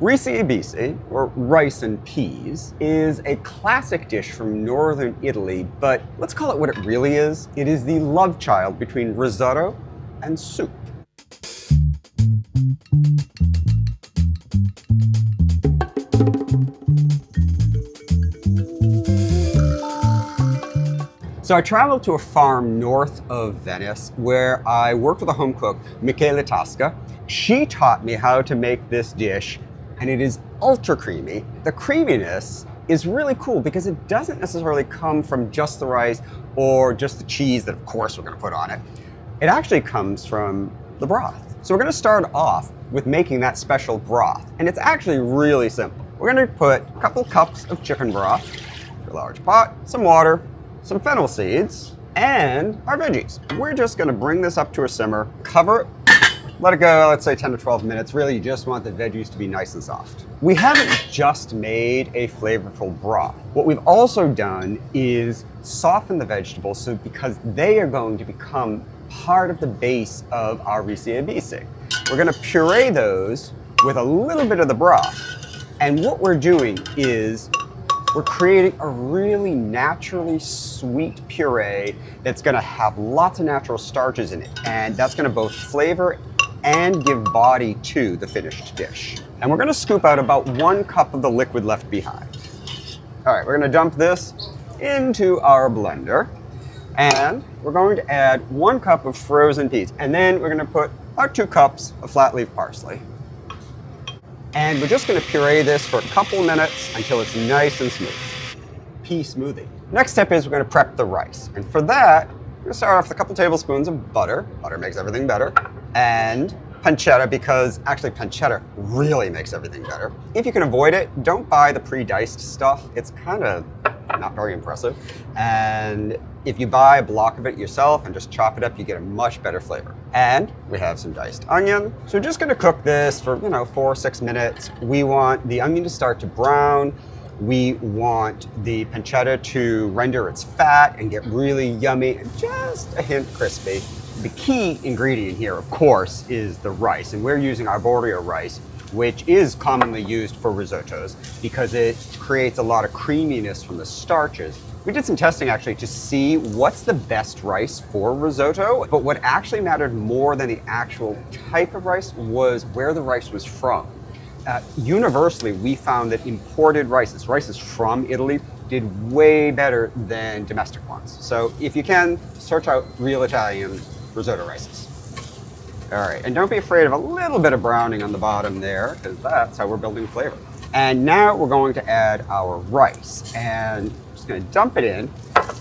Risi e bisi, or rice and peas, is a classic dish from northern Italy, but let's call it what it really is. It is the love child between risotto and soup. So I traveled to a farm north of Venice where I worked with a home cook, Michela Tasca. She taught me how to make this dish, and it is ultra creamy. The creaminess is really cool because it doesn't necessarily come from just the rice or just the cheese that of course we're gonna put on it. It actually comes from the broth. So we're gonna start off with making that special broth, and it's actually really simple. We're gonna put a couple cups of chicken broth, a large pot, some water, some fennel seeds, and our veggies. We're just gonna bring this up to a simmer, cover it, let it go, let's say 10 to 12 minutes. Really, you just want the veggies to be nice and soft. We haven't just made a flavorful broth. What we've also done is soften the vegetables so because they are going to become part of the base of our risi e bisi. We're gonna puree those with a little bit of the broth. And what we're doing is we're creating a really naturally sweet puree that's gonna have lots of natural starches in it. And that's gonna both flavor and give body to the finished dish. And we're gonna scoop out about 1 cup of the liquid left behind. All right, we're gonna dump this into our blender. And we're going to add 1 cup of frozen peas. And then we're gonna put about 2 cups of flat leaf parsley. And we're just gonna puree this for a couple minutes until it's nice and smooth. Pea smoothie. Next step is we're gonna prep the rice. And for that, we're gonna start off with a couple tablespoons of butter. Butter makes everything better. And pancetta, because actually pancetta really makes everything better. If you can avoid it, don't buy the pre-diced stuff. It's kind of not very impressive. And if you buy a block of it yourself and just chop it up, you get a much better flavor. And we have some diced onion. So we're just gonna cook this for 4 or 6 minutes. We want the onion to start to brown. We want the pancetta to render its fat and get really yummy and just a hint crispy. The key ingredient here, of course, is the rice, and we're using arborio rice, which is commonly used for risottos because it creates a lot of creaminess from the starches. We did some testing actually to see what's the best rice for risotto, but what actually mattered more than the actual type of rice was where the rice was from. Universally, we found that imported rices from Italy, did way better than domestic ones. So if you can, search out real Italian risotto rices. All right, and don't be afraid of a little bit of browning on the bottom there, because that's how we're building flavor. And now we're going to add our rice, and I'm just gonna dump it in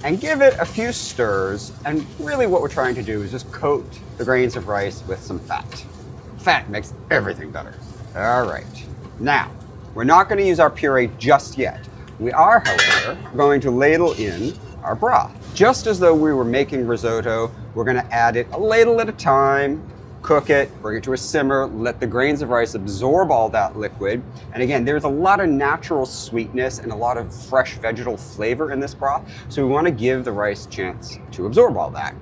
and give it a few stirs. And really what we're trying to do is just coat the grains of rice with some fat. Fat makes everything better. All right, now, we're not gonna use our puree just yet. We are, however, going to ladle in our broth. Just as though we were making risotto, we're gonna add it a ladle at a time, cook it, bring it to a simmer, let the grains of rice absorb all that liquid. And again, there's a lot of natural sweetness and a lot of fresh vegetal flavor in this broth, so we wanna give the rice a chance to absorb all that.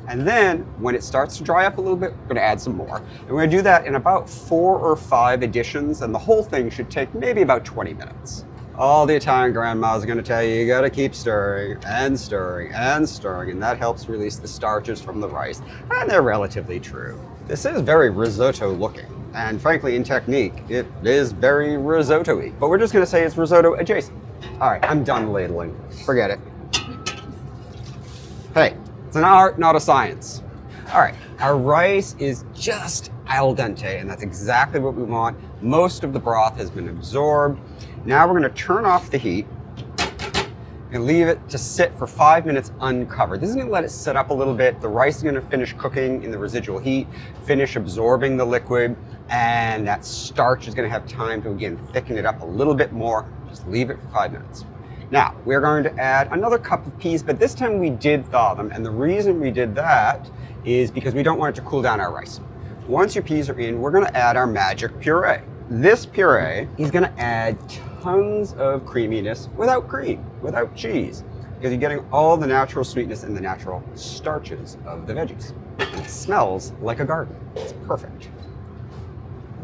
And then, when it starts to dry up a little bit, we're gonna add some more. And we're gonna do that in about 4 or 5 additions, and the whole thing should take maybe about 20 minutes. All the Italian grandmas are gonna tell you, you gotta keep stirring and stirring and stirring, and that helps release the starches from the rice, and they're relatively true. This is very risotto looking, and frankly, in technique, it is very risotto-y, but we're just gonna say it's risotto adjacent. All right, I'm done ladling, forget it. Hey, it's an art, not a science. All right, our rice is just al dente, and that's exactly what we want. Most of the broth has been absorbed. Now we're gonna turn off the heat and leave it to sit for 5 minutes uncovered. This is gonna let it sit up a little bit. The rice is gonna finish cooking in the residual heat, finish absorbing the liquid, and that starch is gonna have time to, again, thicken it up a little bit more. Just leave it for 5 minutes. Now, we're going to add another cup of peas, but this time we did thaw them, and the reason we did that is because we don't want it to cool down our rice. Once your peas are in, we're gonna add our magic puree. This puree is gonna add tons of creaminess without cream, without cheese, because you're getting all the natural sweetness and the natural starches of the veggies. And it smells like a garden. It's perfect.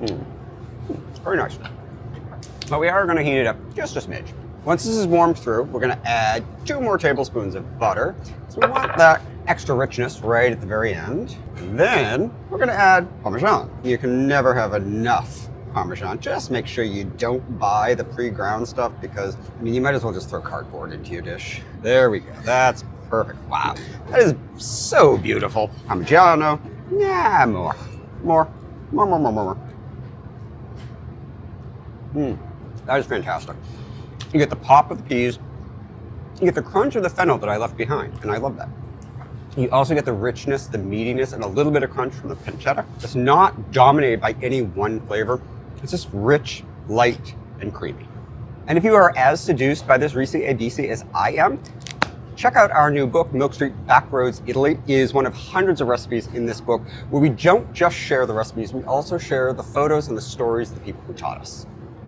It's very nice. but we are gonna heat it up just a smidge. Once this is warmed through, we're gonna add 2 more tablespoons of butter. So we want that extra richness right at the very end. And then we're gonna add Parmesan. You can never have enough Parmesan. Just make sure you don't buy the pre-ground stuff because, I mean, you might as well just throw cardboard into your dish. There we go, that's perfect. Wow, that is so beautiful. Parmigiano, yeah, more. That is fantastic. You get the pop of the peas, you get the crunch of the fennel that I left behind, and I love that. You also get the richness, the meatiness, and a little bit of crunch from the pancetta. It's not dominated by any one flavor. It's just rich, light, and creamy. And if you are as seduced by this risi e bisi as I am, check out our new book, Milk Street Backroads Italy. It is one of hundreds of recipes in this book where we don't just share the recipes, we also share the photos and the stories of the people who taught us.